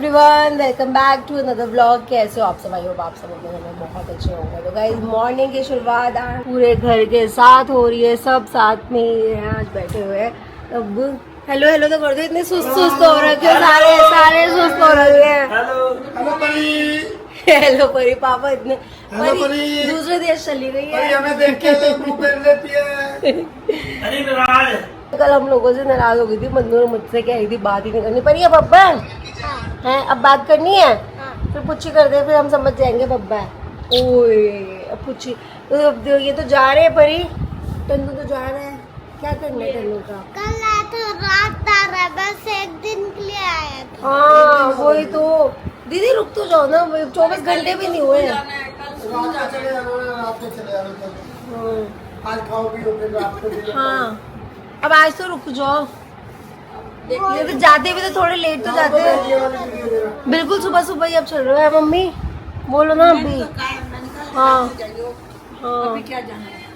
Everyone, welcome back to another vlog. कैसे हो आप सब? आई होप आप सब अपने घर में बहुत अच्छे होंगे। तो गाइस मॉर्निंग की शुरुआत आज पूरे घर के साथ हो रही है, सब साथ में ही है, आज बैठे हुए हैं। अब हेलो हेलो तो कर दो, इतने सुस्त हो रखे हैं, सारे सुस्त हो रखे हैं। हेलो परी। हेलो परी, पापा इतने परी दूसरे देश चली गई है, हमें देख के मुंह फेर लेती है। अरे नाराज कल हम लोगों से नाराज हो गई थी, मन्नू ने मुझसे कह रही थी बात ही नहीं करनी। पर ये बब्बा है, अब बात करनी है, फिर पुच्छी कर दे, फिर हम समझ जाएंगे बब्बा है। ओए अब पुच्छी तो अब ये तो जा रहे हैं परी, टन्नू तो जा रहा है। क्या करना है टन्नू का? कल आया था, रात आ रहा है, बस एक दिन के लिए आया था। हाँ वही तो। दीदी रुक तो जाओ ना, 24 घंटे भी नहीं हुए। आज खाओ भी हो, फिर रात को भी हाँ अब आज तो रुक जाओ, ये तो जाते भी तो थोड़े लेट तो जाते हैं। बिल्कुल सुबह सुबह ही अब चल रहा है। मम्मी बोलो ना अभी। हाँ हाँ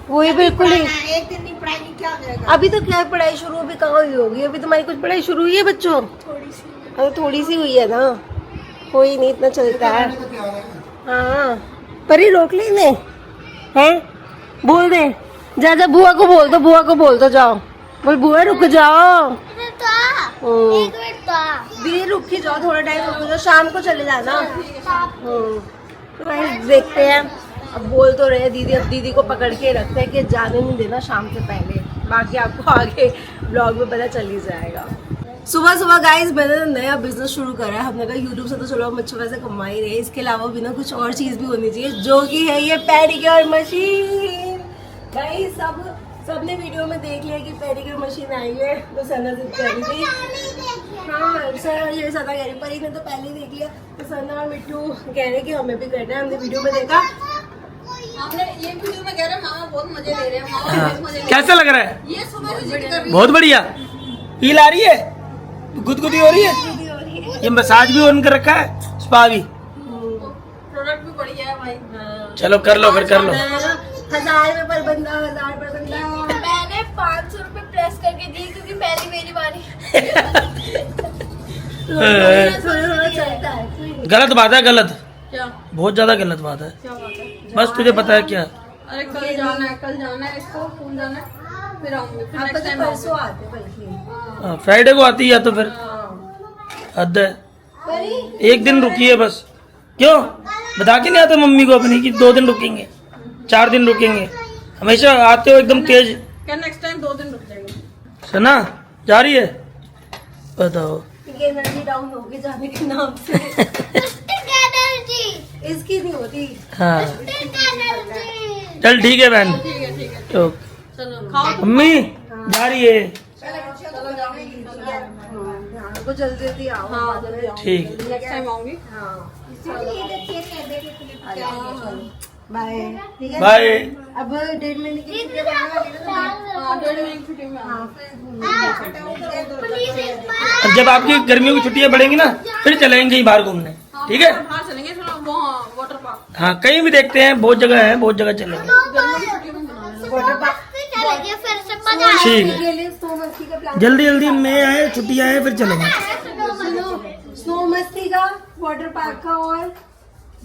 वही बिल्कुल ही। एक दिन की पढ़ाई की क्या हो जाएगा? अभी तो क्या पढ़ाई शुरू, अभी कहाँ हुई होगी? अभी तुम्हारी कुछ पढ़ाई शुरू हुई है बच्चों? थोड़ी सी। अरे थोड़ी सी हुई है ना, कोई नहीं, इतना चलता है। हाँ परी रोक ले इन्हें, हैं बोल दे, जा जा बुआ को बोल दो, बुआ को बोल दो, जाओ बोल बुआ रुक जाओ। एक मिनट तो दीदी रुक ही जाओ, थोड़ा टाइम रुक जाओ, शाम को चले जाना। तो भाई देखते हैं, अब बोल तो रहे दीदी, अब दीदी को पकड़ के रखते हैं कि जाने नहीं देना शाम से पहले, बाकी आपको आगे ब्लॉग में पता चल ही जाएगा। सुबह सुबह गाइस मैंने नया बिजनेस शुरू करा है। हमने कहा यूट्यूब से तो चलो हम अच्छे पैसे कमा ही रहे, इसके अलावा भी ना कुछ और चीज़ भी होनी चाहिए, जो कि है ये पेडिक्योर मशीन। गाइस सबने वीडियो में देख लिया कि पेडिक्योर मशीन आई है, तो सना जिद कर रही थी। हाँ सर ये सना कह रही, परी ने तो पहले ही देख लिया, तो सना और मिट्टू कह रहे कि हमें भी करना है। हमने वीडियो में देखा, आपने ये वीडियो में कह रहे हैं मामा बहुत मजे ले रहे हैं, मामा बहुत मजे ले रहे कैसा लग रहा है? हैं। ये सुबह से जिद कर रही बहुत बढ़िया। फील आ रही है, गुदगुदी हो रही है। ये मसाज भी ऑन कर रखा है, स्पा भी। है, प्रोडक्ट भी बढ़िया है भाई। चलो कर लो, फिर कर लो। 1000 में पर बंदा, 1000 पर बंदा। मैंने 500 रुपए प्रेस करके दी क्योंकि पहली मेरी बारी। थोड़ा चलता है, कोई नहीं। गलत बात है, गलत, क्या बहुत ज्यादा गलत बात है। क्या बात है? बस तुझे पता है क्या? अरे कल जाना है इसको, फोन जाना है, फिर आऊंगी, फिर आपका नेक्स्ट तो टाइम परसों आते बल्कि। फ्राइडे को आती है तो फिर हद है। एक दिन रुकिए बस। क्यों बता के नहीं आते मम्मी को अपनी कि 2 दिन रुकेंगे, 4 दिन रुकेंगे? हमेशा आते हो एकदम तेज। क्या नेक्स्ट टाइम 2 दिन रुक जाएंगे? सुना जा रही है, बताओ। एनर्जी डाउन होगी जाने के नाम से। एनर्जी, इसकी नहीं होती। हाँ एनर्जी। चल ठीक है बहन। ठीक है ठीक है, तो चलो खाओ। मम्मी जा रही है। चलो जाओ। को जल्दी जल्दी आओ। हाँ जल्दी आऊंगी, ठीक। नेक्स्ट टाइम आऊंगी। हाँ क्या? बाय। ठीक है बाय। अब 1.5 महीने की छुट्टियां पड़ने वाली है ना। हाँ 1.5 महीने की छुट्टी में हाँ फिर घूमने अब जब आपकी गर्मियों की छुट्टियां बढ़ेंगी ना, फिर चलेंगे कहीं बाहर घूमने, ठीक है? बाहर चलेंगे थोड़ा, वो वाटर पार्क। हाँ कहीं भी देखते हैं, बहुत जगह है, बहुत जगह चलेंगे। गर्मी की छुट्टी में बनाना वाटर पार्क चलेंगे फिर से मजा ठीक है, के लिए स्नो मस्ती का प्लान। जल्दी जल्दी में आए, छुट्टियां आए, फिर चलेंगे। स्नो मस्ती का, वाटर पार्क का, और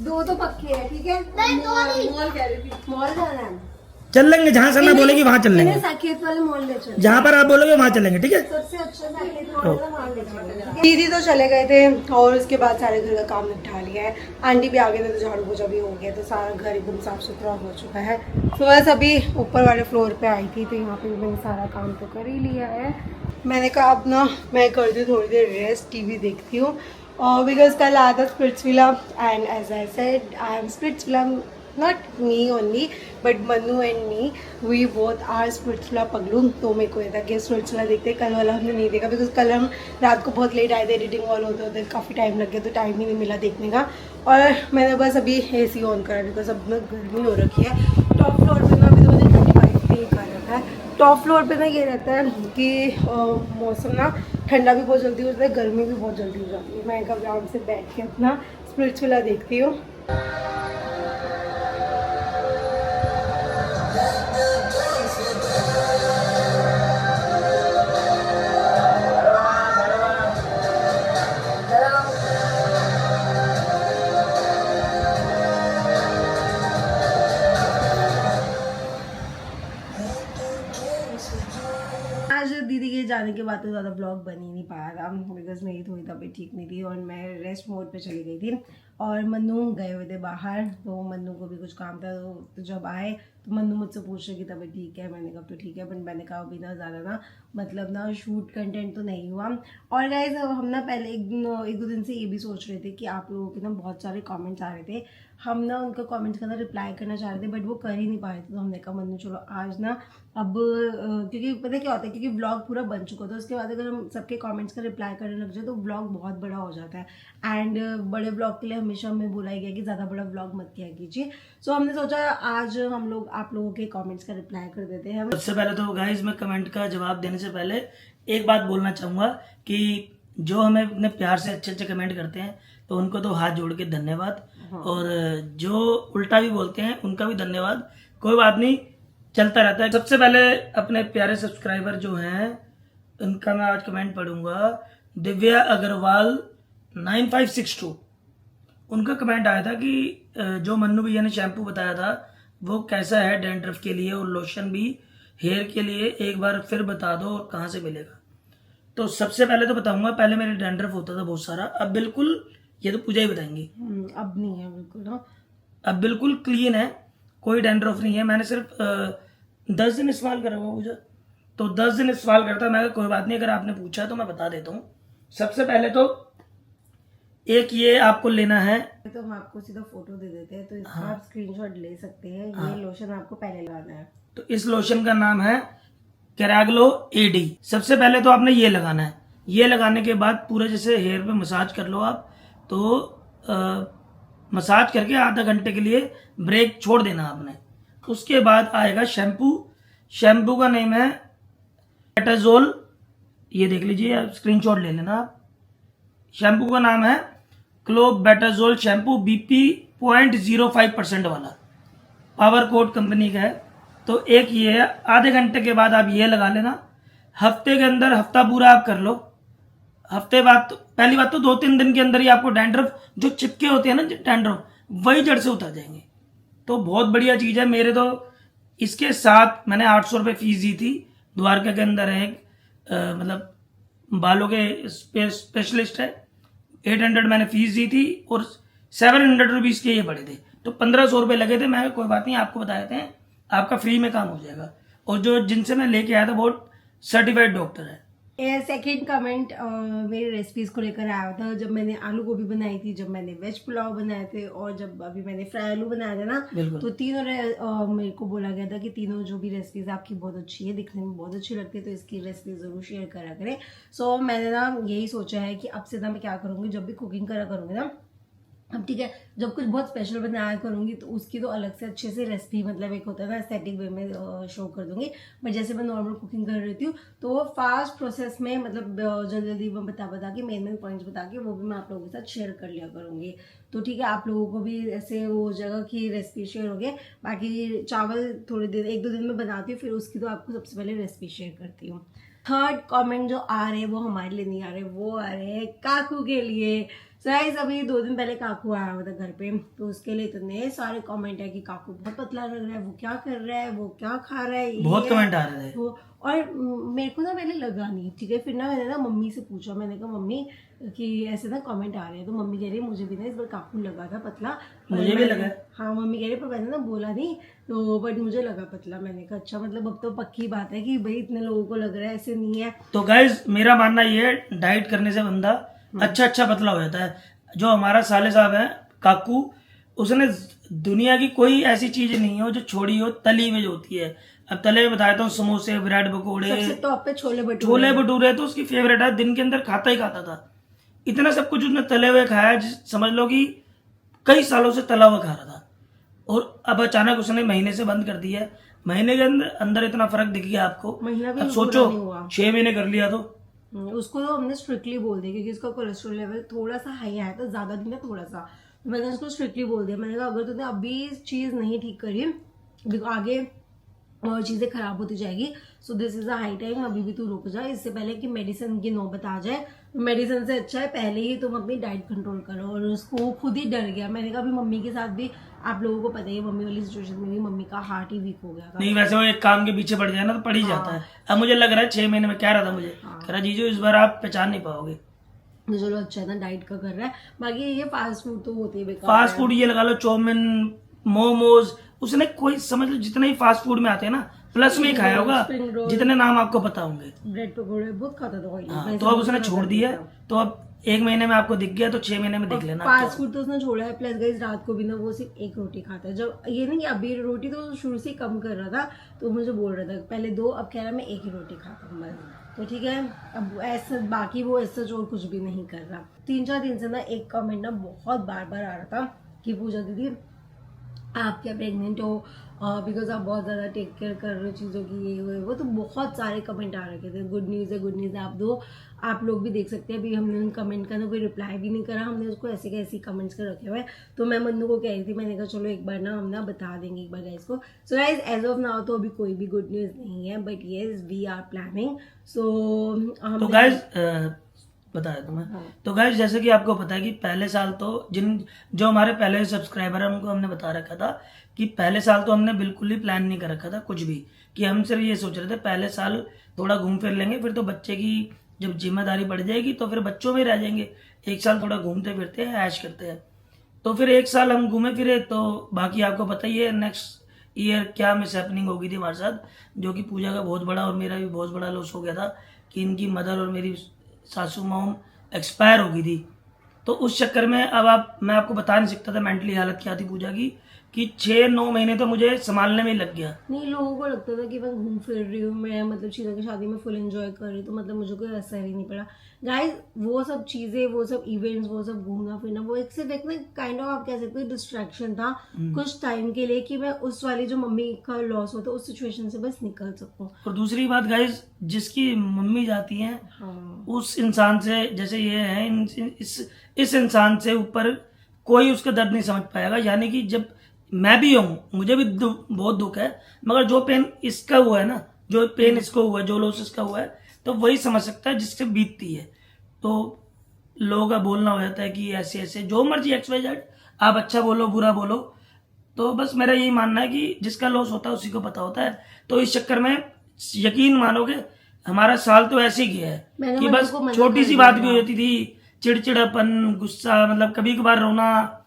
2 तो पक्के हैं, ठीक है? मॉल कह रही थी। मॉल जाना है। चल लेंगे, जहाँ सना बोलेगी वहाँ चल इन्हें लेंगे। साकेत वाले मॉल ले चलो। जहाँ पर आप बोलोगे वहाँ चलेंगे, ठीक है? सबसे अच्छा साकेत मॉल है, वहाँ ले चलो। दीदी तो चले गए थे और उसके बाद सारे घर का काम निपटा लिया है। आंटी भी आ गए थे तो झाड़ू पोछा भी हो गया, तो सारा घर एकदम साफ सुथरा हो चुका है। तो बस अभी ऊपर वाले फ्लोर पे आई थी, तो यहाँ पे भी मैंने सारा काम तो कर ही लिया है। मैंने कहा अब ना मैं करती हूँ थोड़ी देर रेस्ट, टीवी देखती हूँ, और बिकॉज कल आया था Splitsvilla, and as I said I am Splitsvilla, not me only but Mannu and me, we both are Splitsvilla पगलू। तो मेरे को ये था कि स्प्लिट्सविला देखते हैं। कल वाला हमने नहीं देखा बिकॉज कल हम रात को बहुत लेट आए थे, एडिटिंग ऑल होते होते काफ़ी टाइम लग गया, तो टाइम ही नहीं मिला देखने का। और मैंने बस अभी AC ऑन करा बिकॉज अब ना गर्मी हो रखी है। टॉप फ्लोर पर ना अभी तो मैंने 35 पे कर रखा है। टॉप फ्लोर पे ना ये रहता है कि मौसम ना ठंडा भी बहुत जल्दी होता है, गर्मी भी बहुत जल्दी हो जाती है। मैं कभी आराम से बैठ के अपना स्प्लिट्सविला देखती हूँ। आने के बाद तो ज़्यादा ब्लॉग बन ही नहीं पाया था बिकॉज मेरी थोड़ी तबीयत ठीक नहीं थी और मैं रेस्ट मोड पे चली गई थी और मन्नू गए हुए थे बाहर, तो मन्नू को भी कुछ काम था, तो जब आए तो मन्नू मुझसे पूछ रहे कि तबीयत ठीक है, मैंने कहा तो ठीक है, बट मैंने कहा अभी ना ज़्यादा ना मतलब ना शूट कंटेंट तो नहीं हुआ। और गाइस हम ना पहले एक दो दिन से ये भी सोच रहे थे कि आप लोगों के ना बहुत सारे कमेंट्स आ रहे थे, हम ना उनका कमेंट्स का ना रिप्लाई करना चाह रहे थे बट वो कर ही नहीं पा रहे थे, तो हमने कहा मन्नू चलो आज ना अब क्योंकि पता क्या होता है, क्योंकि व्लॉग पूरा बन चुका था, उसके बाद अगर हम सबके कमेंट्स का रिप्लाई करने लग जाए तो व्लॉग बहुत बड़ा हो जाता है एंड बड़े व्लॉग के लिए हमेशा हमें बोला गया कि ज़्यादा बड़ा व्लॉग मत किया कीजिए। सो हमने सोचा आज हम लोग आप लोगों के कमेंट्स का रिप्लाई कर देते हैं। सबसे पहले तो गाइस मैं कमेंट का जवाब देने से पहले एक बात बोलना चाहूँगा कि जो हमें अपने प्यार से अच्छे अच्छे कमेंट करते हैं तो उनको तो हाथ जोड़ के धन्यवाद, और जो उल्टा भी बोलते हैं उनका भी धन्यवाद, कोई बात नहीं, चलता रहता है। सबसे पहले अपने प्यारे सब्सक्राइबर जो हैं उनका मैं आज कमेंट पढ़ूंगा। दिव्या अग्रवाल 9562, उनका कमेंट आया था कि जो मन्नू भैया ने शैम्पू बताया था वो कैसा है डैंड्रफ के लिए और लोशन भी हेयर के लिए, एक बार फिर बता दो और कहाँ से मिलेगा। तो सबसे पहले तो बताऊंगा, पहले मेरे डैंड्रफ होता था बहुत सारा, अब बिल्कुल, ये तो पूजा ही बताएंगी, अब नहीं है बिल्कुल ना, अब बिल्कुल क्लीन है, कोई डैंड्रफ नहीं है। मैंने सिर्फ 10 दिन इस्तेमाल करा हुआ पूजा, तो 10 दिन इस्तेमाल करता, मैं कोई बात नहीं, अगर आपने पूछा तो मैं बता देता हूँ। सबसे पहले तो एक ये आपको लेना है, तो हम आपको सीधा फोटो दे देते हैं, तो इसका आप स्क्रीनशॉट ले सकते हैं। ये लोशन आपको पहले लगाना है, तो इस लोशन का नाम है कैराग्लो AD। सबसे पहले तो आपने ये लगाना है, ये लगाने के बाद पूरा जैसे हेयर पे मसाज कर लो आप, तो मसाज करके आधा घंटे के लिए ब्रेक छोड़ देना आपने। उसके बाद आएगा शैम्पू, शैम्पू का नेम है बेटाजोल, ये देख लीजिए, आप स्क्रीनशॉट ले लेना आप। शैम्पू का नाम है क्लोबेटाजोल शैम्पू, BP 0.05% वाला, पावर कोट कंपनी का है। तो एक ये है, आधे घंटे के बाद आप ये लगा लेना, हफ्ते के अंदर, हफ्ता पूरा आप कर लो, हफ्ते बाद तो पहली बात तो 2-3 दिन के अंदर ही आपको डैंड्रफ जो चिपके होते हैं ना डैंड्रफ, वही जड़ से उतर जाएंगे। तो बहुत बढ़िया चीज़ है। मेरे तो इसके साथ मैंने 800 रुपये फीस दी थी, द्वारका के अंदर है मतलब बालों के स्पेशलिस्ट है, 800 मैंने फीस दी थी और 700 रुपीज़ के ये पड़े थे, तो 1500 रुपये लगे थे। मैं कोई बात नहीं, आपको बता देते हैं, आपका फ्री में काम हो जाएगा। और जो जिनसे मैं लेके आया था वो सर्टिफाइड डॉक्टर है। सेकेंड कमेंट मेरी रेसिपीज को लेकर आया था, जब मैंने आलू गोभी बनाई थी, जब मैंने वेज पुलाव बनाए थे और जब अभी मैंने फ्राई आलू बनाया था ना, तो तीनों मेरे को बोला गया था कि तीनों जो भी रेसिपीज आपकी बहुत अच्छी है, दिखने में बहुत अच्छी लगती है, तो इसकी रेसिपी जरूर शेयर करा करें। सो मैंने ना यही सोचा है कि अब से ना मैं क्या करूँगी, जब भी कुकिंग करा करूँगी ना, अब ठीक है, जब कुछ बहुत स्पेशल बनाया करूँगी तो उसकी तो अलग से अच्छे से रेसिपी, मतलब एक होता है ना एस्थेटिक वे में शो कर दूंगी, बट जैसे मैं नॉर्मल कुकिंग कर रही हूँ तो वो फास्ट प्रोसेस में, मतलब जल्दी जल्दी मैं बता के मेन पॉइंट्स बता के वो भी मैं आप लोगों के साथ शेयर कर लिया करूँगी। तो ठीक है, आप लोगों को भी ऐसे वो जगह की रेसिपी शेयर हो गई। बाकी चावल थोड़ी देर 1-2 दिन में बनाती हूँ, फिर उसकी तो आपको सबसे पहले रेसिपी शेयर करती हूँ। थर्ड कमेंट जो आ रहे हैं वो हमारे लिए नहीं आ रहे, वो आ रहे हैं काकू के लिए। गाइस अभी 2 दिन पहले काकू आया हुआ था घर पे, तो उसके लिए इतने सारे कमेंट है कि काकू बहुत पतला लग रहा है, वो क्या कर रहा है, वो क्या खा रहा है, बहुत कमेंट आ रहे थे। और मेरे को ना पहले लगा नहीं, ठीक है, फिर ना मैंने ना मम्मी से पूछा, मैंने कहा मम्मी कि ऐसे ना कमेंट आ रहे हैं, तो मम्मी कह रही है मुझे भी ना इस बार काकू लगा था पतला, मुझे भी लगा। हाँ मम्मी कह रही, पर मैंने ना बोला नहीं, तो बट मुझे लगा पतला। मैंने कहा अच्छा, मतलब अब तो पक्की बात है कि भाई इतने लोगों को लग रहा है, ऐसे नहीं है। तो गाइज मेरा मानना ये है, डाइट करने से बंदा अच्छा पतला हो जाता है। जो हमारा साले साहब है काकू, उसने दुनिया की कोई ऐसी चीज नहीं हो जो छोड़ी हो तली में जो होती है। अब तले में बताया हूँ, समोसे, ब्रेड पकौड़े, सबसे टॉप पे छोले भटूरे तो उसकी फेवरेट है, दिन के अंदर खाता ही खाता था। इतना सब कुछ उसने तले हुए खाया, समझ लो कि कई सालों से तला हुआ खा रहा था, और अब अचानक उसने महीने से बंद कर दिया है। महीने के अंदर इतना फर्क दिख गया आपको। महीना भी अब सोचो 6 महीने कर लिया, तो उसको तो हमने स्ट्रिक्टली बोल दिया, क्योंकि उसका कोलेस्ट्रॉल लेवल थोड़ा सा हाई आया था, ज्यादा नहीं था, थोड़ा सा। तो मैंने उसको स्ट्रिक्टली बोल दिया, मैंने कहा अगर तूने अभी चीज नहीं ठीक करी, आगे और चीज़ें ख़राब होती जाएगी। So this is a high time, अभी भी तू रुक जा, इससे पहले कि मेडिसिन की नौबत आ जाए। मेडिसिन से अच्छा है पहले ही तुम अपनी डाइट कंट्रोल करो। और उसको खुद ही डर गया। मैंने कहा अभी मम्मी के साथ भी आप लोगों को पता ही है, मम्मी वाली सिचुएशन में भी मम्मी का हार्ट ही वीक हो गया था। नहीं वैसे वो एक काम के पीछे पड़ जाए ना तो पड़ ही जाता है। अब मुझे लग रहा है 6 महीने में कह रहा था मुझे, कह रहा जीजू इस बार आप पहचान नहीं पाओगे। तो चलो अच्छा है ना, डाइट का कर रहा है। बाकी ये फास्ट फूड तो होती है बेकार। फास्ट फूड ये लगा लो, चाउमीन, मोमोज, उसने कोई समझ लो जितने ही फास्ट फूड में आते हैं ना प्लस में ही खाया होगा, जितने नाम आपको पता होंगे। ब्रेड पकौड़े बहुत खाता था ऑयली। हाँ, तो अब उसने छोड़ दिया, तो अब 1 महीने में आपको दिख गया तो 6 महीने में देख लेना। फास्ट फूड तो उसने छोड़ा है। प्लस गाइस रात को भी ना वो सिर्फ एक रोटी खाता है। जब ये नहीं कि अभी रोटी तो शुरू से ही कम कर रहा था, तो मुझे बोल रहा था पहले 2, अब कह रहा मैं एक ही रोटी खाता हूँ बस। तो ठीक है, अब ऐसा बाकी वो ऐसा और कुछ भी नहीं कर रहा। 3-4 दिन से ना एक कमेंट ना बहुत बार बार आ रहा था कि पूजा दीदी आप क्या प्रेग्नेंट हो, बिकॉज आप बहुत ज़्यादा टेक केयर कर रहे हो चीज़ों की, ये वो। तो बहुत सारे कमेंट आ रखे थे, गुड न्यूज़ है आप दो। आप लोग भी देख सकते हैं, अभी हमने उन कमेंट का ना कोई रिप्लाई भी नहीं करा, हमने उसको ऐसे के ऐसे कमेंट्स कर रखे हुए हैं। तो मैं मन्नू को कह रही थी, मैंने कहा चलो एक बार ना हम ना बता देंगे एक बार गाइस को। So guys as of now तो अभी कोई भी गुड न्यूज़ नहीं है, but yes we are planning. So तो गाइस बताया तुम्हें। हाँ। तो गाइस जैसे कि आपको पता है कि पहले साल तो जो हमारे पहले सब्सक्राइबर है उनको हमने बता रखा था कि पहले साल तो हमने बिल्कुल ही प्लान नहीं कर रखा था कुछ भी, कि हम सिर्फ ये सोच रहे थे पहले साल थोड़ा घूम फिर लेंगे, फिर तो बच्चे की जब जिम्मेदारी बढ़ जाएगी तो फिर बच्चों में रह जाएंगे। एक साल थोड़ा घूमते फिरते हैं, ऐश करते हैं। तो फिर एक साल हम घूमे फिरे, तो बाकी आपको पता ही है नेक्स्ट ईयर क्या मिस हैपनिंग हो गई थी हमारे साथ, जो कि पूजा का बहुत बड़ा और मेरा भी बहुत बड़ा लॉस हो गया था कि इनकी मदर और मेरी सासू मॉम एक्सपायर हो गई थी। तो उस चक्कर में अब मैं आपको बता नहीं सकता था मेंटली हालत क्या थी पूजा की, कि 6-9 महीने तो मुझे संभालने में ही लग गया। नहीं, लोगों को लगता था कि मैं घूम फिर रही हूँ, मैं मतलब शीला की शादी में फुल एंजॉय कर रही हूँ, तो मतलब मुझे कोई असर ही नहीं पड़ा। गाइस वो सब चीज़ें, वो सब इवेंट्स, वो सब घूमना फिरना, वो एक सिर्फ एक ना काइंड ऑफ आप कह सकते हो डिस्ट्रैक्शन था कुछ टाइम के लिए, कि मैं उस वाली जो मम्मी का लॉस होता है उस सिचुएशन से बस निकल सकूँ। और दूसरी बात गाइस, जिसकी मम्मी जाती है उस इंसान से, जैसे ये है इस इंसान से ऊपर कोई उसका दर्द नहीं समझ पाएगा। यानी कि जब मैं भी हूँ, मुझे भी बहुत दुख है, मगर जो पेन इसका हुआ है ना, जो पेन इसको हुआ है, जो लॉस इसका हुआ है, तो वही समझ सकता है जिससे बीतती है। तो लोगों का बोलना हो जाता है कि ऐसे ऐसे जो मर्जी XYZ, आप अच्छा बोलो बुरा बोलो, तो बस मेरा यही मानना है कि जिसका लॉस होता है उसी को पता होता है। तो इस चक्कर में यकीन मानोगे हमारा साल तो ऐसे ही गया है कि बस छोटी सी बात भी हो जाती थी, चिड़चिड़ापन, गुस्सा, मतलब कभी कभार रोना,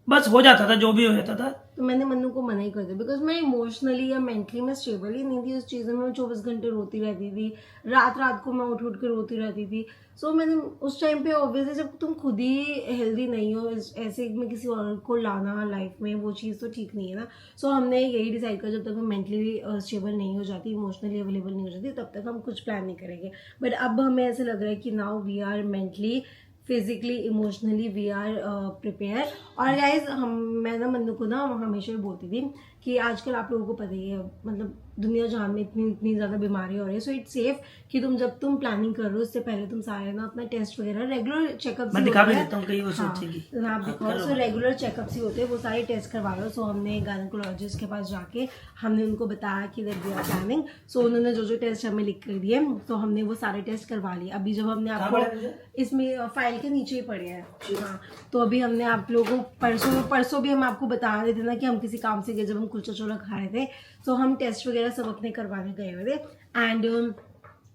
बस हो जाता था जो भी हो जाता था। तो मैंने मन्नू को मना ही कर दिया, बिकॉज मैं इमोशनली या मेंटली मैं स्टेबल ही नहीं थी उस चीज़ में। मैं 24 घंटे रोती रहती थी, रात को मैं उठ के रोती रहती थी। सो मैंने उस टाइम पे ऑब्वियसली, जब तुम खुद ही हेल्दी नहीं हो, ऐसे में किसी और को लाना लाइफ में, वो चीज़ तो ठीक नहीं है ना। सो हमने यही डिसाइड किया, जब तक मैं मेंटली स्टेबल नहीं हो जाती, इमोशनली अवेलेबल नहीं हो जाती, तब तक हम कुछ प्लान नहीं करेंगे। बट अब हमें ऐसे लग रहा है कि now we are mentally, physically, emotionally we are prepare. और गाइज मैं ना मन्नू को ना हमेशा भी बोलती थी कि आजकल आप लोगों को पता ही है, मतलब दुनिया जहान में इतनी ज़्यादा बीमारी हो रही है। सो इट्स सेफ कि जब तुम प्लानिंग कर रहे हो उससे पहले तुम सारे ना अपना टेस्ट वगैरह रेगुलर चेकअप मैं दिखा भी देता हूँ, कहीं वो सोचेगी। हाँ बिकॉज सो रेगुलर चेकअप्स ही होते हैं, वो सारे टेस्ट करवा लो। सो हमने गायनेकोलॉजिस्ट के पास जाके हमने उनको बताया कि दैट वी आर प्लानिंग। सो उन्होंने जो टेस्ट हमें लिख कर दिए, तो हमने वो सारे टेस्ट करवा लिए। अभी जब हमने आपको इसमें फाइल के नीचे ही पड़े हैं, हाँ, तो अभी हमने आप लोगों को परसों भी हम आपको बता रहे थे ना कि हम किसी काम से गए, जब हम कुलचा छोला खा रहे थे, तो हम टेस्ट वगैरह सब अपने करवाने गए हुए थे। And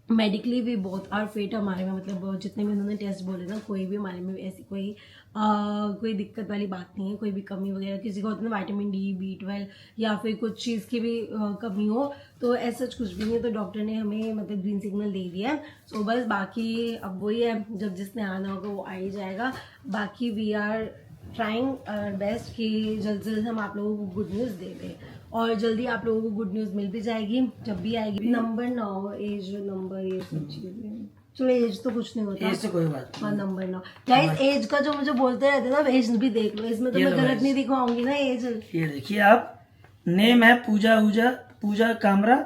medically we both are fit. हमारे में मतलब जितने भी उन्होंने टेस्ट बोले ना, कोई भी हमारे में ऐसी कोई दिक्कत वाली बात नहीं है, कोई भी कमी वगैरह। किसी को होता है विटामिन D, B12 या फिर कुछ चीज़ की भी कमी हो, तो ऐसा कुछ भी नहीं है। तो डॉक्टर ने हमें मतलब ग्रीन सिग्नल दे दिया है। सो बस बाकी अब वही है, जब जिसने आना होगा वो आ ही जाएगा। बाकी we are trying our best कि जल्द से जल्द हम आप लोगों को गुड न्यूज़ दे दें, और जल्दी आप लोगों को गुड न्यूज़ मिल भी जाएगी जब भी आएगी। नंबर 9 एज नंबर, ये सब चीज़ें, चलो एज तो कुछ नहीं होता, एज तो कोई बात नहीं। हाँ नंबर 9 गाइस, एज का जो मुझे बोलते रहते ना, एज भी देख लो, इसमें तो मैं गलत नहीं दिखाऊंगी ना एज। ये देखिए आप, नेम है पूजा कामरा,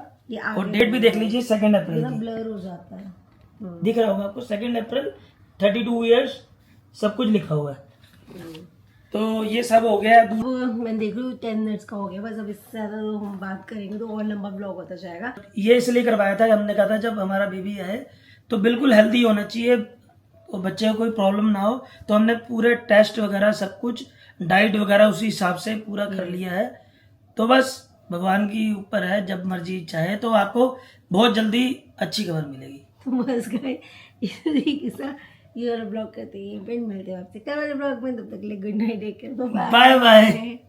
और डेट भी देख लीजिए 2 अप्रैल। ब्लर हो जाता है, दिख रहा होगा आपको 2 अप्रैल, 32 ईयर्स, सब कुछ लिखा हुआ है। तो ये सब हो गया दूध। वो मैं देख रही हूँ 10 मिनट्स का हो गया बस। अब इससे ज़्यादा तो हम बात करेंगे तो और लंबा ब्लॉग होता जाएगा। ये इसलिए करवाया था कि हमने कहा था जब हमारा बेबी आए तो बिल्कुल हेल्दी होना चाहिए और बच्चे को कोई प्रॉब्लम ना हो, तो हमने पूरे टेस्ट वगैरह सब कुछ डाइट वगैरह उसी हिसाब से पूरा कर लिया है। तो बस भगवान की ऊपर है, जब मर्जी चाहे तो आपको बहुत जल्दी अच्छी खबर मिलेगी। तो बस गए इस तरीके से ये वाला ब्लॉग करते हैं, मिलते हैं आपसे कल वाले ब्लॉग में। तब तक के लिए good night, take care, bye bye.